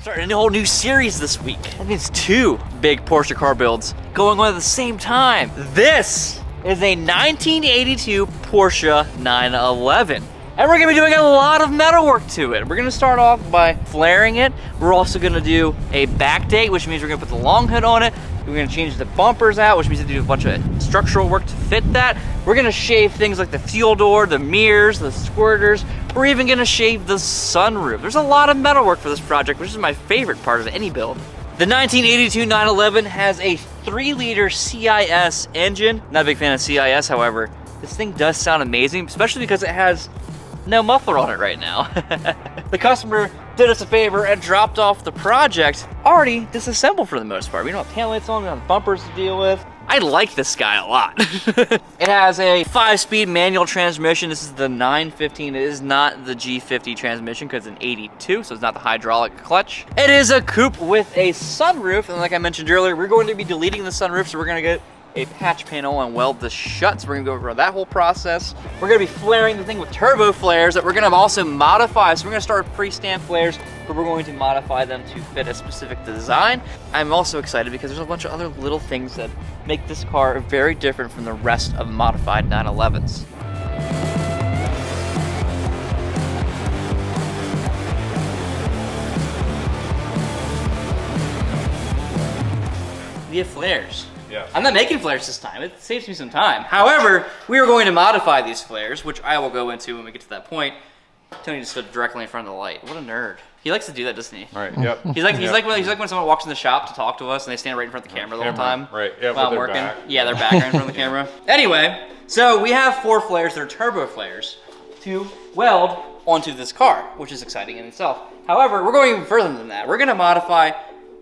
Starting a whole new series this week. That means 2 big Porsche car builds going on at the same time. This is a 1982 Porsche 911. And we're gonna be doing a lot of metalwork to it. We're gonna start off by flaring it. We're also gonna do a backdate, which means we're gonna put the long hood on it. We're gonna change the bumpers out, which means we have to do a bunch of structural work to fit that. We're gonna shave things like the fuel door, the mirrors, the squirters. We're even gonna shave the sunroof. There's a lot of metalwork for this project, which is my favorite part of any build. The 1982 911 has a 3-liter CIS engine. Not a big fan of CIS, however. This thing does sound amazing, especially because it has no muffler on it right now. The customer did us a favor and dropped off the project already disassembled for the most part. We don't have taillights on, we don't have bumpers to deal with. I like this guy a lot. It has a 5-speed manual transmission. This is the 915. It is not the G50 transmission because it's an 82, so it's not the hydraulic clutch. It is a coupe with a sunroof, and like I mentioned earlier, we're going to be deleting the sunroof, so we're gonna get a patch panel and weld this shut. So we're gonna go over that whole process. We're gonna be flaring the thing with turbo flares that we're gonna also modify. So we're gonna start with pre-stamped flares, but we're going to modify them to fit a specific design. I'm also excited because there's a bunch of other little things that make this car very different from the rest of modified 911s. We have flares. Yeah. I'm not making flares this time. It saves me some time. However, we are going to modify these flares, which I will go into when we get to that point. Tony just stood directly in front of the light. What a nerd. He likes to do that, doesn't he? All right. Yep. He's like when someone walks in the shop to talk to us and they stand right in front of the camera the whole time. Right. Yeah. While I'm working. Yeah, they're back right in front of the camera. Anyway, so we have 4 flares that are turbo flares to weld onto this car, which is exciting in itself. However, we're going even further than that. We're going to modify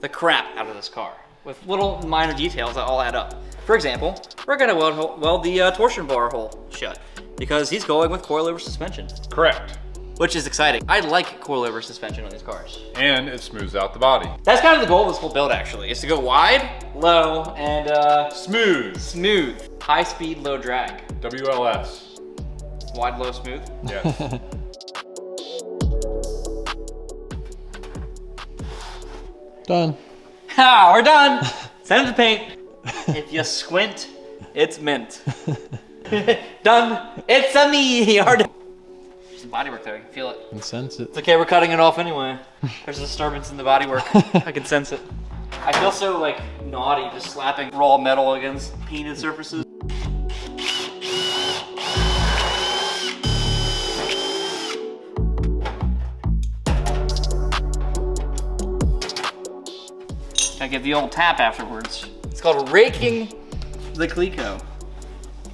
the crap out of this car with little minor details that all add up. For example, we're gonna weld the torsion bar hole shut because he's going with coilover suspension. Correct. Which is exciting. I like coilover suspension on these cars. And it smooths out the body. That's kind of the goal of this whole build actually, is to go wide, low, and Smooth. smooth. High speed, low drag. WLS. Wide, low, smooth. Yes. Done. Ha, we're done. Send it to paint. If you squint, it's mint. Done. It's a me. There's some bodywork there. I can feel it. I can sense it. It's okay. We're cutting it off anyway. There's a disturbance in the bodywork. I can sense it. I feel so like naughty just slapping raw metal against painted surfaces. I get the old tap afterwards. It's called raking the Clico.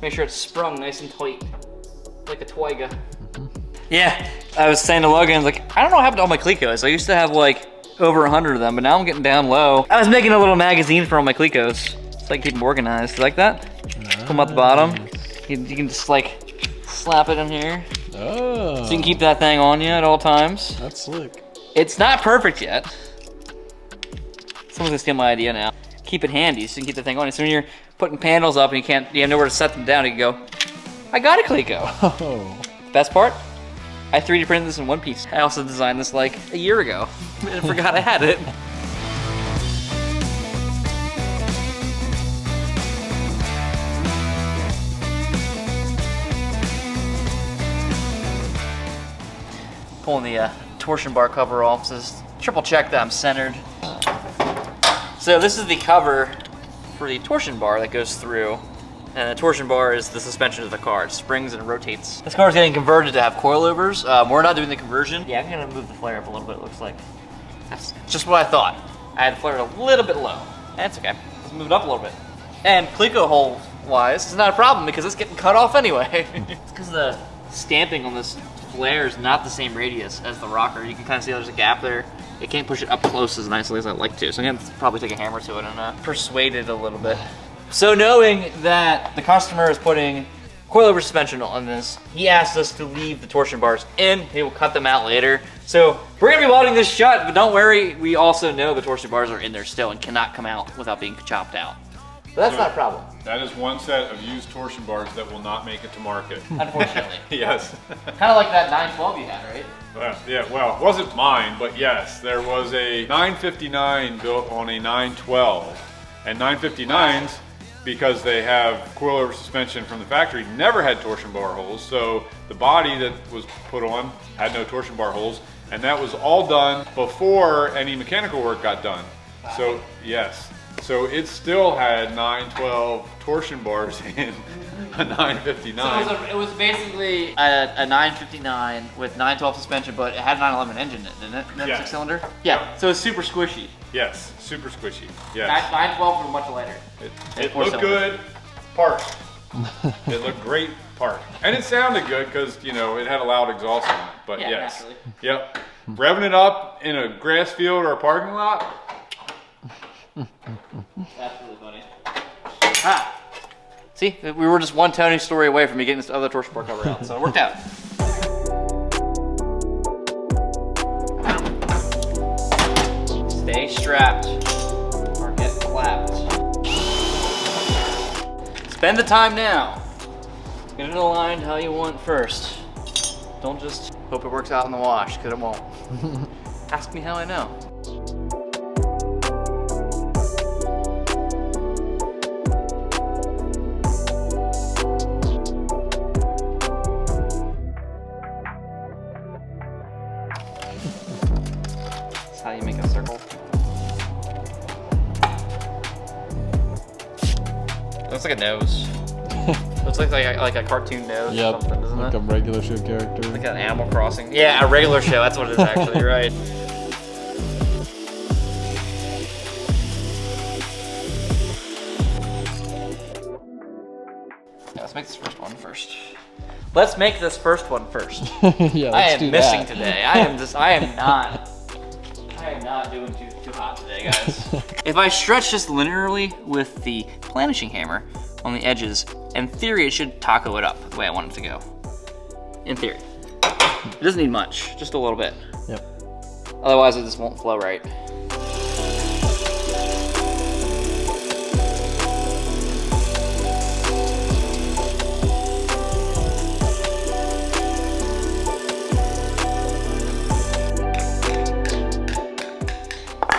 Make sure it's sprung nice and tight, like a Twiga. Yeah, I was saying to Logan, like, I don't know what happened to all my Clicos. I used to have like over 100 of them, but now I'm getting down low. I was making a little magazine for all my Clicos, so I can keep them organized. You like that? Nice. Pull them out the bottom. You can just like slap it in here. Oh. So you can keep that thing on you at all times. That's slick. It's not perfect yet. Someone's gonna steal my idea now. Keep it handy so you can keep the thing on. So when you're putting panels up and you have nowhere to set them down, you can go, I got a Clico. Oh. Best part, I 3D printed this in one piece. I also designed this like a year ago and forgot I had it. Pulling the torsion bar cover off, so just triple check that I'm centered. So this is the cover for the torsion bar that goes through, and the torsion bar is the suspension of the car. It springs and it rotates. This car is getting converted to have coilovers. We're not doing the conversion. Yeah, I'm gonna move the flare up a little bit, it looks like. That's just what I thought. I had the flare a little bit low. That's okay, let's move it up a little bit. And Clico hole wise, it's not a problem because it's getting cut off anyway. It's because the stamping on this flare is not the same radius as the rocker. You can kind of see there's a gap there. It can't push it up close as nicely as I'd like to. So I'm gonna probably take a hammer to it and persuade it a little bit. So knowing that the customer is putting coilover suspension on this, he asked us to leave the torsion bars in. He will cut them out later. So we're gonna be welding this shut, but don't worry, we also know the torsion bars are in there still and cannot come out without being chopped out. But that's not a problem. That is one set of used torsion bars that will not make it to market. Unfortunately. Yes. Kind of like that 912 you had, right? Well, it wasn't mine, but yes, there was a 959 built on a 912. And 959s, because they have coilover suspension from the factory, never had torsion bar holes. So the body that was put on had no torsion bar holes. And that was all done before any mechanical work got done. So, yes. So it still had 912 torsion bars in a 959. So it was basically a 959 with 912 suspension, but it had a 911 engine in it, didn't it? Remember, Yeah. 6-cylinder? Yeah, so it's super squishy. Yes, super squishy. Yes. 912 was much lighter. It looked good, parked. It looked great, parked. And it sounded good because, you know, it had a loud exhaust on it. But Yeah, yes. naturally. Yep. Revving it up in a grass field or a parking lot. That's really funny. Ah. See, we were just one Tony story away from me getting this other torsion bar cover out, so it worked out. Stay strapped or get clapped. Spend the time now. Get it aligned how you want first. Don't just hope it works out in the wash, because it won't. Ask me how I know. How do you make a circle? Looks like a nose. Looks like a cartoon nose or something, doesn't like it? a regular show character. Like an Animal Crossing. Yeah, a regular show. That's what it is actually, right? Yeah, let's make this first one first. Let's make this first one first. Yeah, I let's am do missing that. today. I am not doing too hot today, guys. If I stretch just linearly with the planishing hammer on the edges, in theory it should taco it up the way I want it to go. In theory. It doesn't need much, just a little bit. Yep. Otherwise it just won't flow right.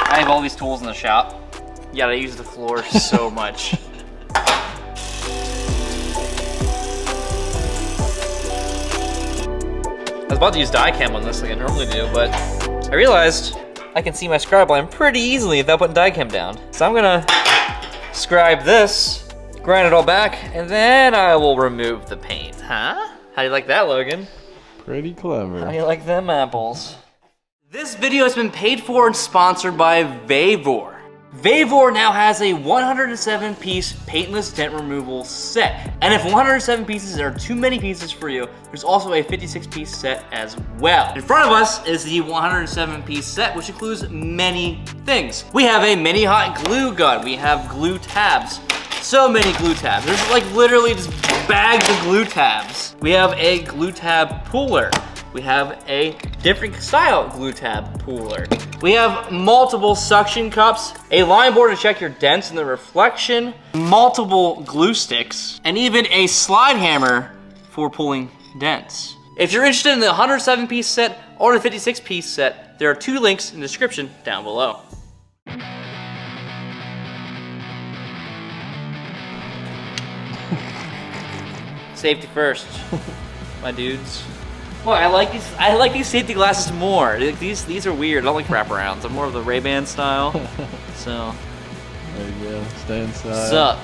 I have all these tools in the shop. You gotta use the floor so much. I was about to use die cam on this like I normally do, but I realized I can see my scribe line pretty easily without putting die cam down. So I'm gonna scribe this, grind it all back, and then I will remove the paint. Huh? How do you like that, Logan? Pretty clever. How do you like them apples? This video has been paid for and sponsored by Vevor. Vevor now has a 107-piece paintless dent removal set. And if 107 pieces are too many pieces for you, there's also a 56-piece set as well. In front of us is the 107-piece set, which includes many things. We have a mini hot glue gun. We have glue tabs. So many glue tabs. There's like literally just bags of glue tabs. We have a glue tab puller. We have a different style glue tab puller. We have multiple suction cups, a line board to check your dents and the reflection, multiple glue sticks, and even a slide hammer for pulling dents. If you're interested in the 107-piece set or the 56-piece set, there are 2 links in the description down below. Safety first, my dudes. Well, I like these safety glasses more. These are weird. I don't like wraparounds. I'm more of the Ray-Ban style. So. There you go. Stay inside. What's up?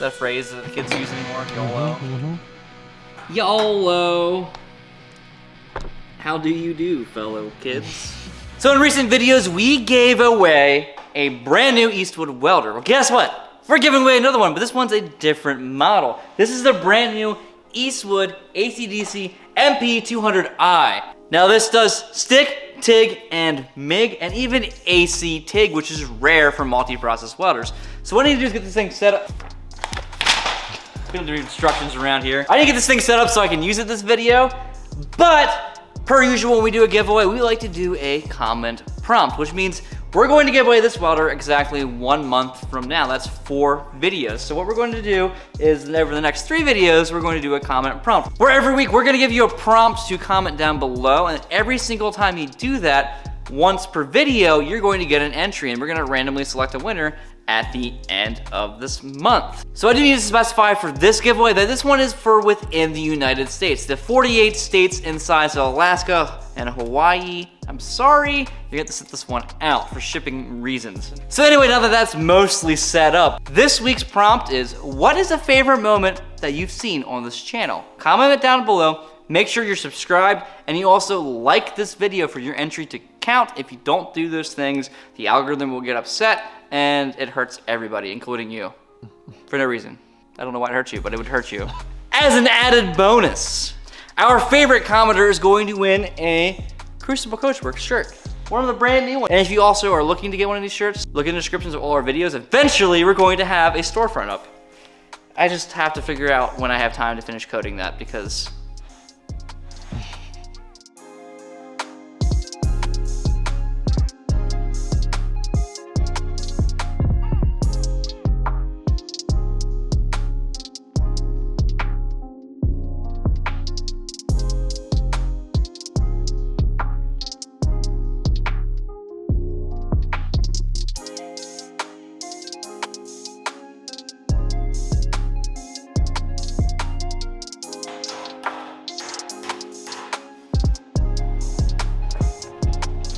That phrase that the kids use anymore, YOLO. YOLO. How do you do, fellow kids? So in recent videos, we gave away a brand new Eastwood welder. Well, guess what? we're giving away another one, but this one's a different model. This is the brand new Eastwood AC/DC MP200i. Now this does stick, TIG, and MIG, and even AC TIG, which is rare for multi-process welders. So what I need to do is get this thing set up. We don't do instructions around here. I need to get this thing set up so I can use it this video, but per usual, when we do a giveaway, we like to do a comment prompt, which means we're going to give away this welder exactly 1 month from now. That's 4 videos. So what we're going to do is over the next 3 videos, we're going to do a comment prompt, where every week we're going to give you a prompt to comment down below, and every single time you do that, once per video, you're going to get an entry, and we're going to randomly select a winner at the end of this month. So I do need to specify for this giveaway that this one is for within the United States. The 48 states inside, so Alaska and Hawaii. I'm sorry, you're gonna have to sit this one out for shipping reasons. So anyway, now that that's mostly set up, this week's prompt is, what is a favorite moment that you've seen on this channel? Comment it down below, make sure you're subscribed, and you also like this video for your entry to count. If you don't do those things, the algorithm will get upset, and it hurts everybody, including you, for no reason. I don't know why it hurts you, but it would hurt you. As an added bonus, our favorite commenter is going to win a Crucible Coachworks shirt, one of the brand new ones. And if you also are looking to get one of these shirts, look in the descriptions of all our videos. Eventually, we're going to have a storefront up. I just have to figure out when I have time to finish coding that, because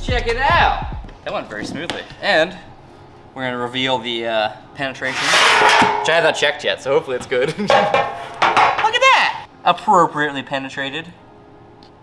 check it out. That went very smoothly. And we're gonna reveal the penetration, which I have not checked yet, so hopefully it's good. Look at that! Appropriately penetrated.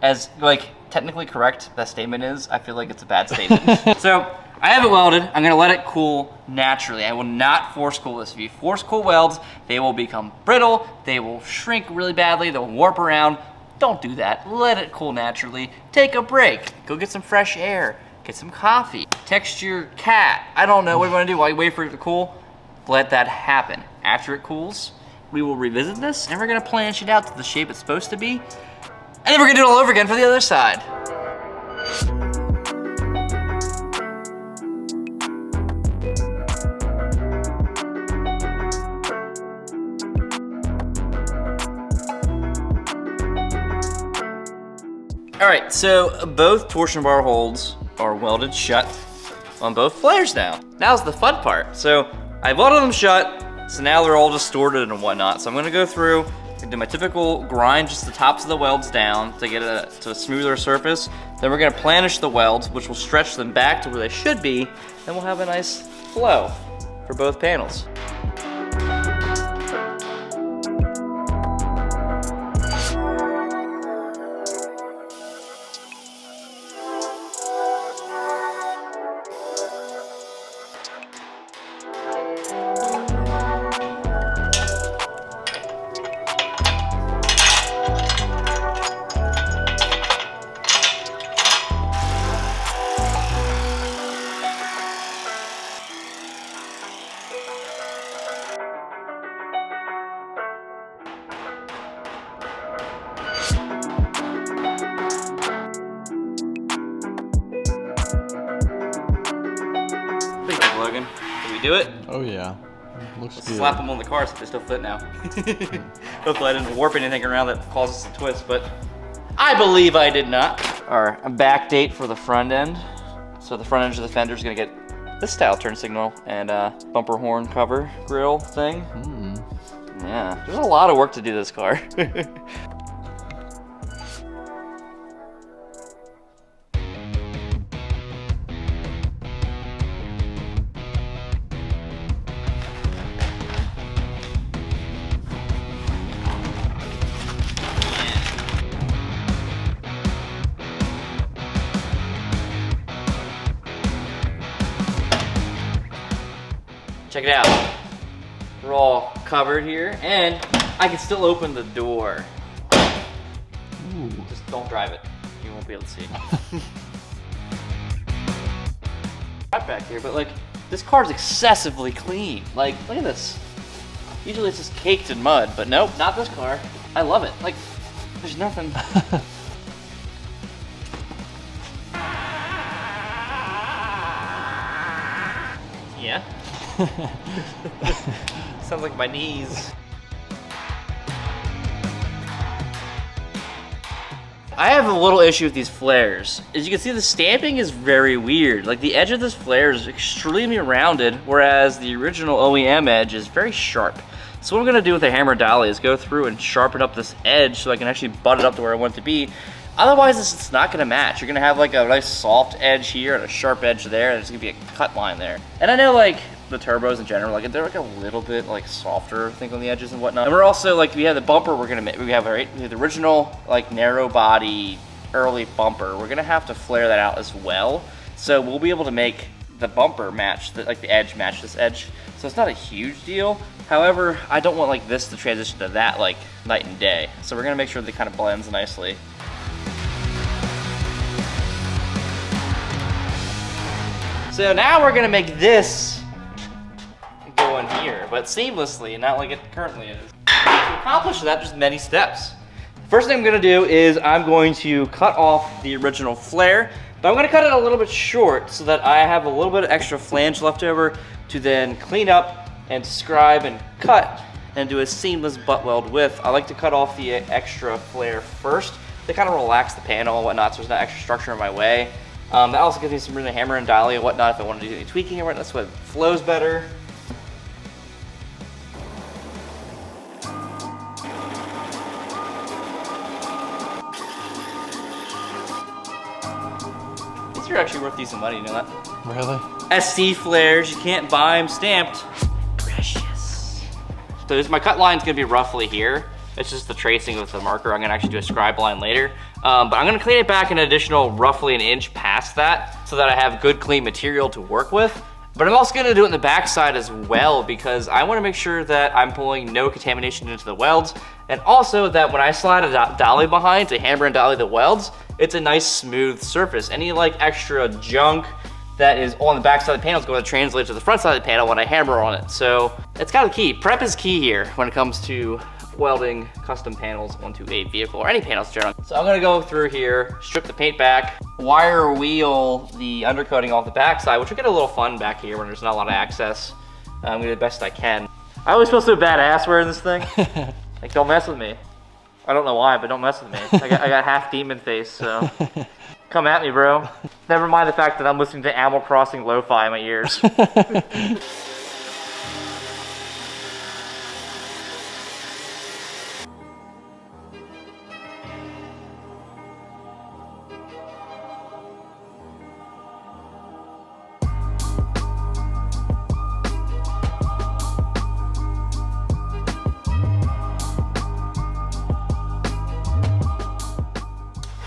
As, like, technically correct that statement is, I feel like it's a bad statement. So, I have it welded. I'm gonna let it cool naturally. I will not force cool this. If you force cool welds, they will become brittle, they will shrink really badly, they'll warp around. Don't do that. Let it cool naturally. Take a break. Go get some fresh air. Get some coffee. Text your cat. I don't know what you want to do while you wait for it to cool. Let that happen. After it cools, we will revisit this, and we're gonna planch it out to the shape it's supposed to be. And then we're gonna do it all over again for the other side. All right, so both torsion bar holds are welded shut on both flares now. Now's the fun part. So I welded them shut, so now they're all distorted and whatnot. So I'm gonna go through and do my typical grind just the tops of the welds down to get it to a smoother surface. Then we're gonna planish the welds, which will stretch them back to where they should be. Then we'll have a nice flow for both panels. Logan, did we do it? Oh yeah, looks Let's good. slap them on the car so they still fit now. Hopefully I didn't warp anything around that causes a twist, but I believe I did not. Our backdate for the front end. So the front edge of the fender is gonna get this style turn signal and bumper horn cover grill thing. Yeah, there's a lot of work to do this car. Check it out. We're all covered here, and I can still open the door. Ooh. Just don't drive it. You won't be able to see. Right back here, but like, this car's excessively clean. Like, look at this. Usually it's just caked in mud, but nope, not this car. I love it. Like, there's nothing. Yeah. Sounds like my knees. I have a little issue with these flares. As you can see, the stamping is very weird. Like, the edge of this flare is extremely rounded, whereas the original OEM edge is very sharp. So what I'm gonna do with the hammer dolly is go through and sharpen up this edge so I can actually butt it up to where I want it to be. Otherwise, it's not gonna match. You're gonna have like a nice soft edge here and a sharp edge there, and there's gonna be a cut line there. And I know like the turbos in general, like they're like a little bit like softer, I think, on the edges and whatnot. And we're also like, we have the bumper we're gonna make. We have the original like narrow body early bumper. We're gonna have to flare that out as well. So we'll be able to make the bumper match, like the edge match this edge. So it's not a huge deal. However, I don't want like this to transition to that like night and day. So we're gonna make sure that it kind of blends nicely. So now we're gonna make this go in here, but seamlessly, not like it currently is. To accomplish that, there's many steps. First thing I'm gonna do is I'm going to cut off the original flare, but I'm gonna cut it a little bit short so that I have a little bit of extra flange left over to then clean up and scribe and cut and do a seamless butt weld with. I like to cut off the extra flare first to kind of relax the panel and whatnot so there's not extra structure in my way. That also gives me some room to hammer and dolly and whatnot if I want to do any tweaking or whatnot, so it flows better. These are actually worth decent money, you know that? Really? SC flares, you can't buy them stamped. Precious. So my cut line's gonna be roughly here. It's just the tracing with the marker. I'm gonna actually do a scribe line later. But I'm gonna clean it back an additional roughly an inch past that so that I have good clean material to work with. But I'm also gonna do it in the backside as well because I wanna make sure that I'm pulling no contamination into the welds, and also that when I slide a dolly behind to hammer and dolly the welds, it's a nice smooth surface. Any like extra junk that is on the back side of the panel is going to translate to the front side of the panel when I hammer on it. So it's kind of key. Prep is key here when it comes to welding custom panels onto a vehicle or any panels generally. So I'm gonna go through here, strip the paint back, wire wheel the undercoating off the backside, which will get a little fun back here when there's not a lot of access. I'm gonna do the best I can. I always feel so badass wearing this thing. Like, don't mess with me. I don't know why, but don't mess with me. I got half demon face, so come at me, bro. Never mind the fact that I'm listening to Animal Crossing lo-fi in my ears.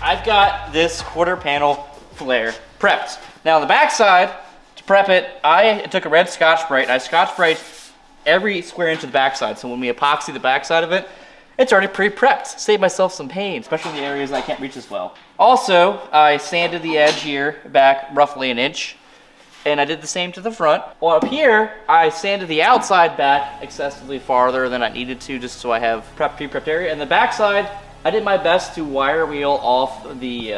I've got this quarter panel flare prepped. Now on the back side, to prep it, I took a red Scotch-Brite and I Scotch-Brite every square inch of the backside. So when we epoxy the backside of it, it's already pre-prepped. Save myself some pain, especially in the areas I can't reach as well. Also, I sanded the edge here back roughly an inch, and I did the same to the front. Well, up here, I sanded the outside back excessively farther than I needed to, just so I have pre-prepped area. And the backside, I did my best to wire wheel off the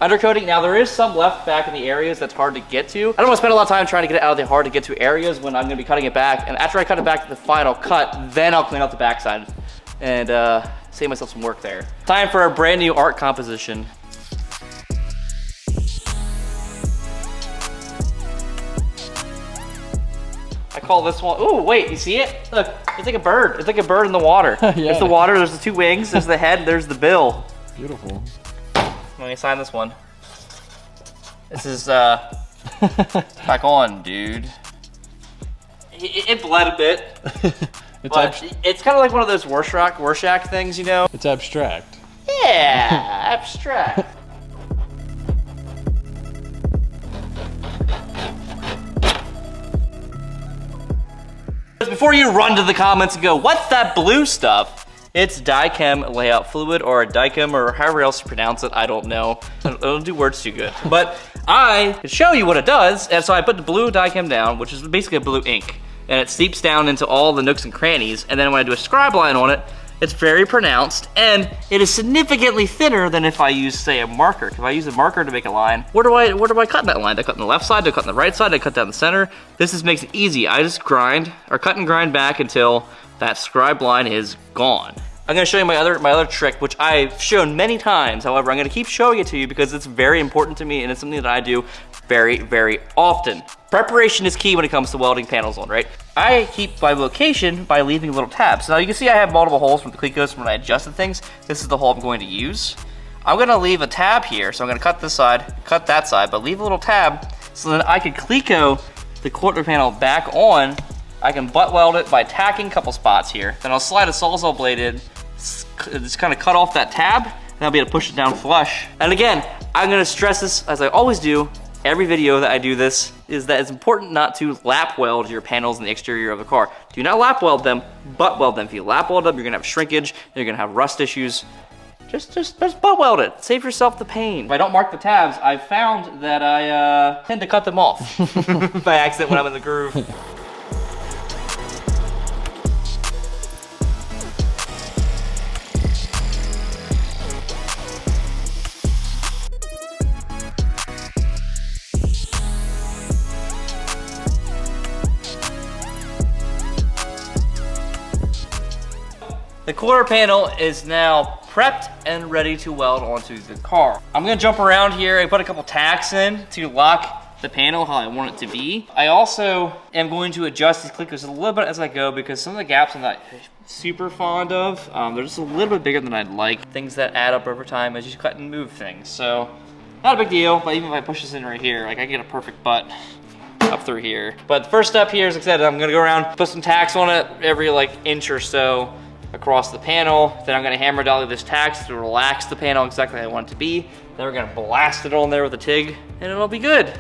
undercoating. Now there is some left back in the areas that's hard to get to. I don't want to spend a lot of time trying to get it out of the hard to get to areas when I'm going to be cutting it back. And after I cut it back to the final cut, then I'll clean out the backside and save myself some work there. Time for a brand new art composition. I call this one, ooh, wait, you see it? Look, it's like a bird. It's like a bird in the water. Yeah. There's the water, there's the two wings, there's the head, there's the bill. Beautiful. Let me sign this one. This is, back on, dude. It bled a bit. It's kind of like one of those Rorschach things, you know? It's abstract. Yeah, abstract. Before you run to the comments and go, what's that blue stuff? It's Dychem layout fluid, or Dychem, or however else you pronounce it, I don't know. I don't do words too good. But I can show you what it does, and so I put the blue Dychem down, which is basically a blue ink, and it seeps down into all the nooks and crannies, and then when I do a scribe line on it, it's very pronounced, and it is significantly thinner than if I use, say, a marker. If I use a marker to make a line, where do I cut that line? Do I cut on the left side? Do I cut on the right side? Do I cut down the center? This makes it easy. I just grind, or cut and grind back until that scribe line is gone. I'm gonna show you my other trick, which I've shown many times. However, I'm gonna keep showing it to you because it's very important to me and it's something that I do very, very often. Preparation is key when it comes to welding panels on, right? I keep my location by leaving little tabs. Now you can see I have multiple holes from the Clecos when I adjusted things. This is the hole I'm going to use. I'm gonna leave a tab here, so I'm gonna cut this side, cut that side, but leave a little tab so that I can Cleco the quarter panel back on. I can butt weld it by tacking a couple spots here. Then I'll slide a Sawzall blade in, just kind of cut off that tab, and I'll be able to push it down flush. And again, I'm gonna stress this, as I always do, every video that I do this, is that it's important not to lap weld your panels in the exterior of the car. Do not lap weld them, butt weld them. If you lap weld them, you're gonna have shrinkage, you're gonna have rust issues. Just butt weld it. Save yourself the pain. If I don't mark the tabs, I've found that I tend to cut them off by accident when I'm in the groove. The quarter panel is now prepped and ready to weld onto the car. I'm gonna jump around here and put a couple tacks in to lock the panel how I want it to be. I also am going to adjust these Clecos a little bit as I go because some of the gaps I'm not super fond of. They're just a little bit bigger than I'd like. Things that add up over time as you cut and move things. So, not a big deal, but even if I push this in right here, like I get a perfect butt up through here. But the first step here is, like I said, I'm gonna go around, put some tacks on it every like inch or so across the panel. Then I'm gonna hammer dolly this tacks to relax the panel exactly how I want it to be. Then we're gonna blast it on there with a TIG and it'll be good.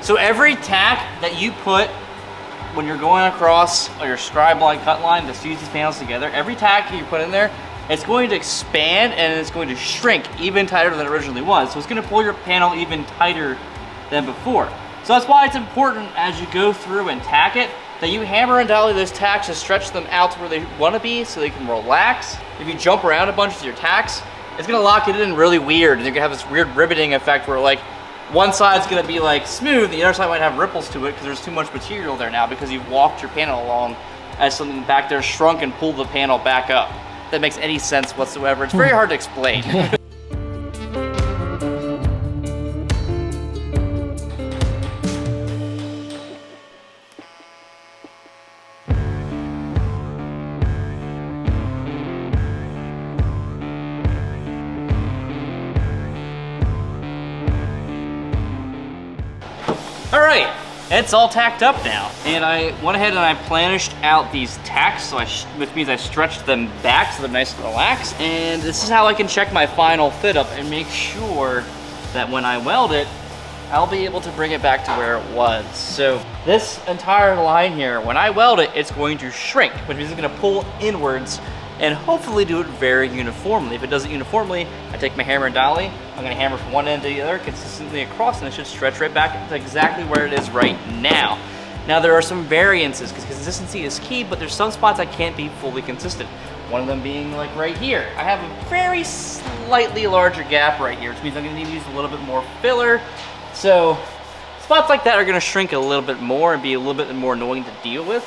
So every tack that you put when you're going across your scribe line, cut line to fuse these panels together, every tack you put in there, it's going to expand and it's going to shrink even tighter than it originally was. So it's going to pull your panel even tighter than before. So that's why it's important as you go through and tack it, that you hammer and dolly those tacks to stretch them out to where they want to be so they can relax. If you jump around a bunch with your tacks, it's going to lock it in really weird, and you're going to have this weird riveting effect where like one side's gonna be like smooth, the other side might have ripples to it because there's too much material there now because you've walked your panel along as something back there shrunk and pulled the panel back up. If that makes any sense whatsoever. It's very hard to explain. All right, it's all tacked up now. And I went ahead and I planished out these tacks, so which means I stretched them back so they're nice and relaxed. And this is how I can check my final fit up and make sure that when I weld it, I'll be able to bring it back to where it was. So this entire line here, when I weld it, it's going to shrink, which means it's gonna pull inwards and hopefully do it very uniformly. If it does it uniformly, I take my hammer and dolly, I'm gonna hammer from one end to the other consistently across, and it should stretch right back to exactly where it is right now. Now there are some variances, because consistency is key, but there's some spots I can't be fully consistent. One of them being like right here. I have a very slightly larger gap right here, which means I'm gonna need to use a little bit more filler. So spots like that are gonna shrink a little bit more and be a little bit more annoying to deal with.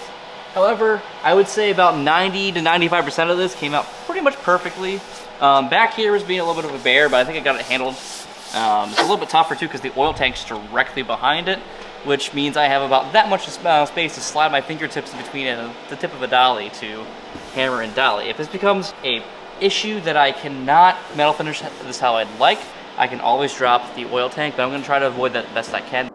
However, I would say about 90 to 95% of this came out pretty much perfectly. Back here was being a little bit of a bear, but I think I got it handled. It's a little bit tougher too because the oil tank's directly behind it, which means I have about that much space to slide my fingertips in between the tip of a dolly to hammer and dolly. If this becomes a issue that I cannot metal finish this how I'd like, I can always drop the oil tank, but I'm gonna try to avoid that best I can.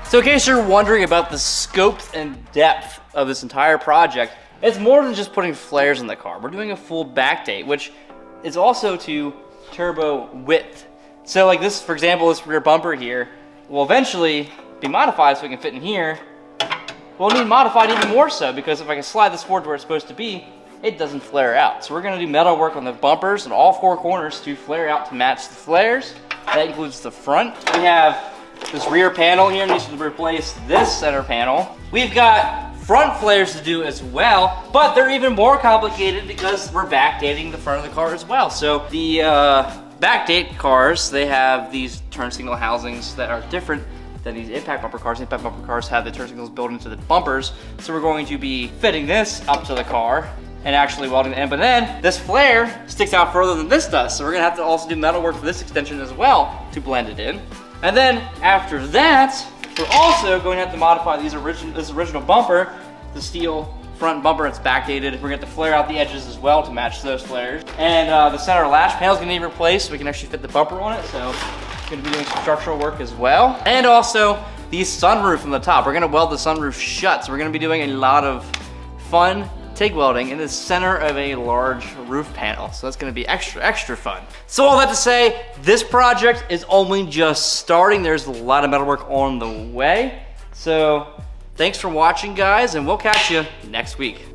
So in case you're wondering about the scope and depth of this entire project, it's more than just putting flares in the car. We're doing a full backdate, which is also to turbo width. So like this, for example, this rear bumper here will eventually be modified so we can fit in here. We'll need modified even more so, because if I can slide this forward to where it's supposed to be, it doesn't flare out. So we're gonna do metal work on the bumpers and all four corners to flare out to match the flares. That includes the front. We have this rear panel here needs to replace this center panel. We've got front flares to do as well, but they're even more complicated because we're backdating the front of the car as well. So the backdate cars, they have these turn signal housings that are different than these impact bumper cars. Impact bumper cars have the turn signals built into the bumpers. So we're going to be fitting this up to the car and actually welding the end. But then this flare sticks out further than this does. So we're gonna have to also do metal work for this extension as well to blend it in. And then after that, we're also going to have to modify this original bumper, the steel front bumper. It's backdated. We're going to have to flare out the edges as well to match those flares. And the center latch panel is going to be replaced so we can actually fit the bumper on it. So we're going to be doing some structural work as well. And also the sunroof on the top. We're going to weld the sunroof shut. So we're going to be doing a lot of fun TIG welding in the center of a large roof panel. So that's gonna be extra fun. So all that to say, this project is only just starting. There's a lot of metalwork on the way. So thanks for watching, guys, and we'll catch you next week.